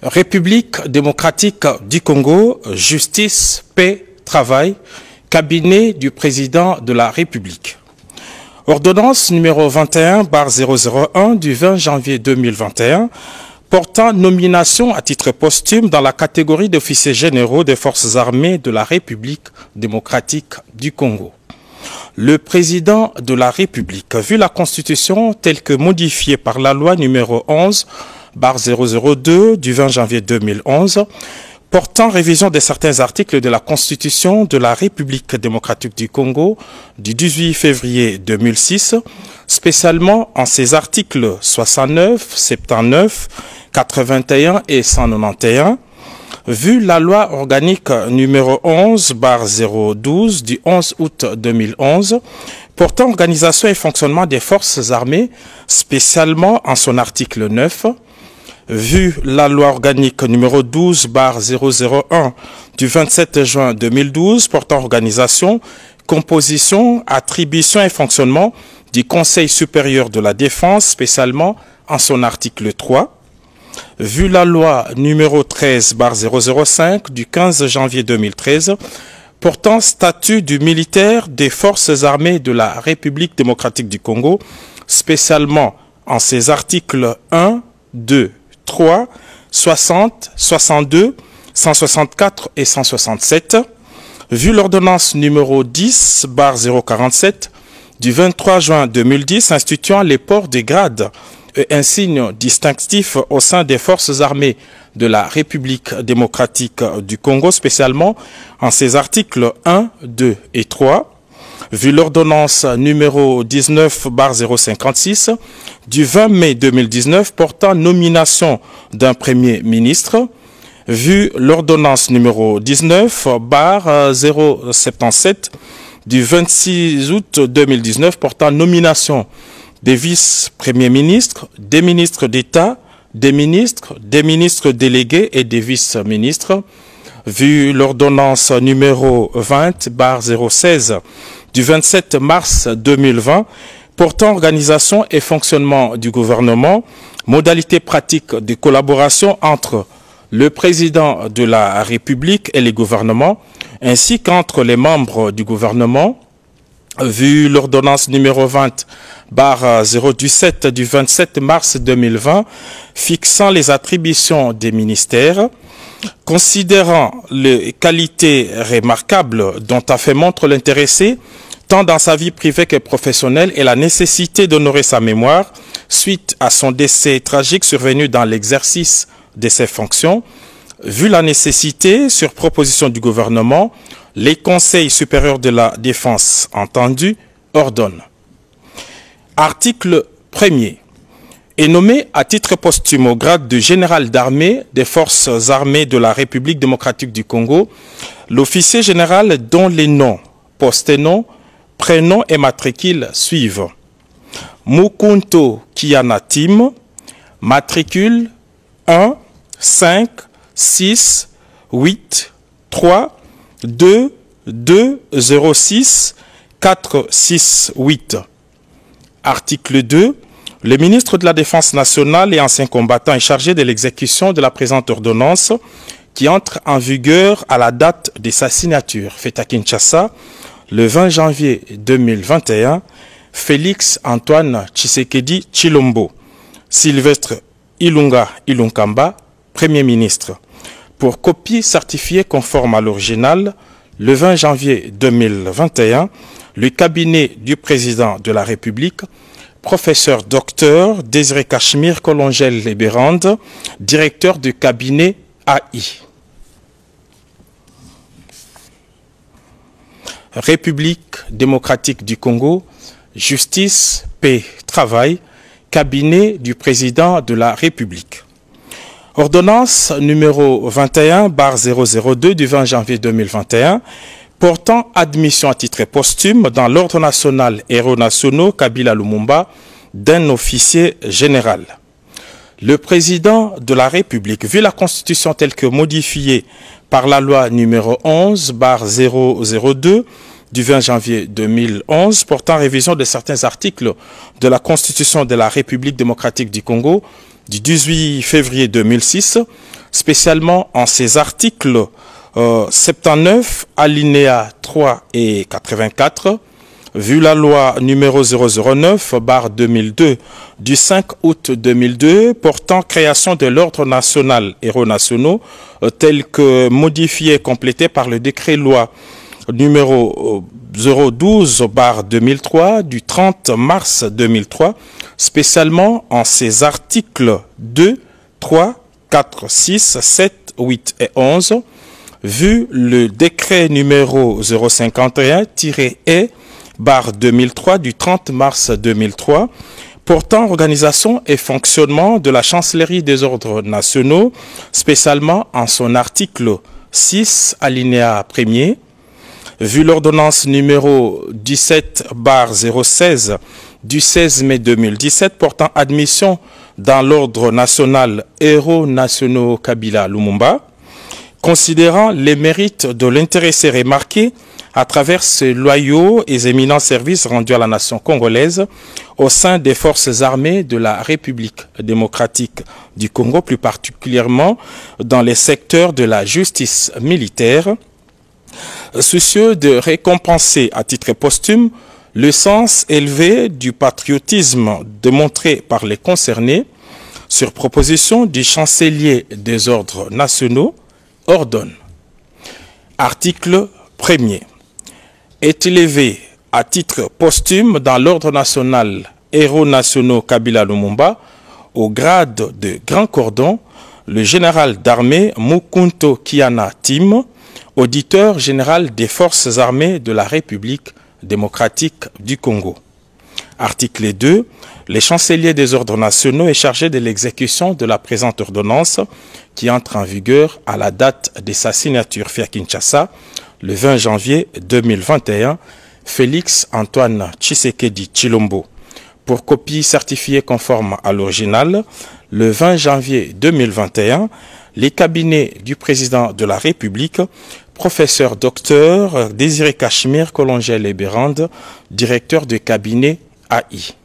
République démocratique du Congo, justice, paix, travail, cabinet du président de la République. Ordonnance numéro 21/001 du 20 janvier 2021 portant nomination à titre posthume dans la catégorie d'officiers généraux des forces armées de la République démocratique du Congo. Le président de la République, vu la Constitution telle que modifiée par la loi numéro 11/002 du 20 janvier 2011, portant révision de certains articles de la Constitution de la République démocratique du Congo du 18 février 2006, spécialement en ses articles 69, 79, 81 et 191, vu la loi organique numéro 11/012 du 11 août 2011, portant organisation et fonctionnement des forces armées, spécialement en son article 9, vu la loi organique numéro 12/001 du 27 juin 2012 portant organisation, composition, attribution et fonctionnement du Conseil supérieur de la défense, spécialement en son article 3, vu la loi numéro 13/005 du 15 janvier 2013 portant statut du militaire des forces armées de la République démocratique du Congo, spécialement en ses articles 1, 2, 3, 60, 62, 164 et 167, vu l'ordonnance numéro 10/047 du 23 juin 2010 instituant les ports des grades et insignes distinctifs au sein des forces armées de la République démocratique du Congo, spécialement en ses articles 1, 2 et 3, vu l'ordonnance numéro 19/056 du 20 mai 2019 portant nomination d'un Premier ministre, vu l'ordonnance numéro 19/077 du 26 août 2019 portant nomination des vice-premiers ministres, des ministres d'État, des ministres délégués et des vice-ministres, vu l'ordonnance numéro 20/016 du 27 mars 2020 portant organisation et fonctionnement du gouvernement, modalités pratiques de collaboration entre le président de la République et les gouvernements, ainsi qu'entre les membres du gouvernement, vu l'ordonnance numéro 20/017 du 27 mars 2020 fixant les attributions des ministères, considérant les qualités remarquables dont a fait montre l'intéressé, tant dans sa vie privée que professionnelle, et la nécessité d'honorer sa mémoire suite à son décès tragique survenu dans l'exercice de ses fonctions, vu la nécessité, sur proposition du gouvernement, les conseils supérieurs de la défense entendus ordonnent. Article 1er. Est nommé à titre posthume au grade de général d'armée des forces armées de la République démocratique du Congo, l'officier général dont les noms, post-noms, prénoms et matricules suivent. Mukunto Kianatim, matricule 1, 5, 6, 8, 3, 2, 2, 0, 6, 4, 6, 8. Article 2. Le ministre de la Défense nationale et ancien combattant est chargé de l'exécution de la présente ordonnance qui entre en vigueur à la date de sa signature. Faite à Kinshasa, le 20 janvier 2021, Félix Antoine Tshisekedi Tshilombo, Sylvestre Ilunga Ilunkamba, Premier ministre. Pour copie certifiée conforme à l'original, le 20 janvier 2021, le cabinet du président de la République, professeur docteur Désiré Cachemire Colongel Libérande, directeur du cabinet AI. République démocratique du Congo, justice, paix, travail, cabinet du président de la République. Ordonnance numéro 21/002 du 20 janvier 2021 portant admission à titre posthume dans l'ordre national héros nationaux Kabila Lumumba d'un officier général. Le président de la République, vu la Constitution telle que modifiée par la loi numéro 11/002 du 20 janvier 2011 portant révision de certains articles de la Constitution de la République démocratique du Congo du 18 février 2006, spécialement en ses articles 79, alinéas 3 et 84, vu la loi numéro 009/2002 du 5 août 2002 portant création de l'ordre national héros nationaux tel que modifié et complété par le décret-loi numéro 012/2003 du 30 mars 2003, spécialement en ses articles 2, 3, 4, 6, 7, 8 et 11, vu le décret numéro 051-E/2003 du 30 mars 2003, portant organisation et fonctionnement de la chancellerie des ordres nationaux, spécialement en son article 6, alinéa 1er, vu l'ordonnance numéro 17/016 du 16 mai 2017 portant admission dans l'ordre national héros nationaux Kabila Lumumba, considérant les mérites de l'intéressé remarqué à travers ses loyaux et éminents services rendus à la nation congolaise au sein des forces armées de la République démocratique du Congo, plus particulièrement dans les secteurs de la justice militaire, soucieux de récompenser à titre posthume le sens élevé du patriotisme démontré par les concernés, sur proposition du chancelier des ordres nationaux, ordonne. Article 1er. Est élevé à titre posthume dans l'ordre national héros nationaux Kabila Lumumba au grade de grand cordon le général d'armée Mukunto Kiana Tim, auditeur général des forces armées de la République démocratique du Congo. Article 2. Le chancelier des ordres nationaux est chargé de l'exécution de la présente ordonnance qui entre en vigueur à la date de sa signature fait à Kinshasa le 20 janvier 2021, Félix Antoine Tshisekedi Tshilombo. Pour copie certifiée conforme à l'original, le 20 janvier 2021, les cabinets du président de la République, professeur docteur Désiré Cachemire Colongel et Bérande, directeur de cabinet AI.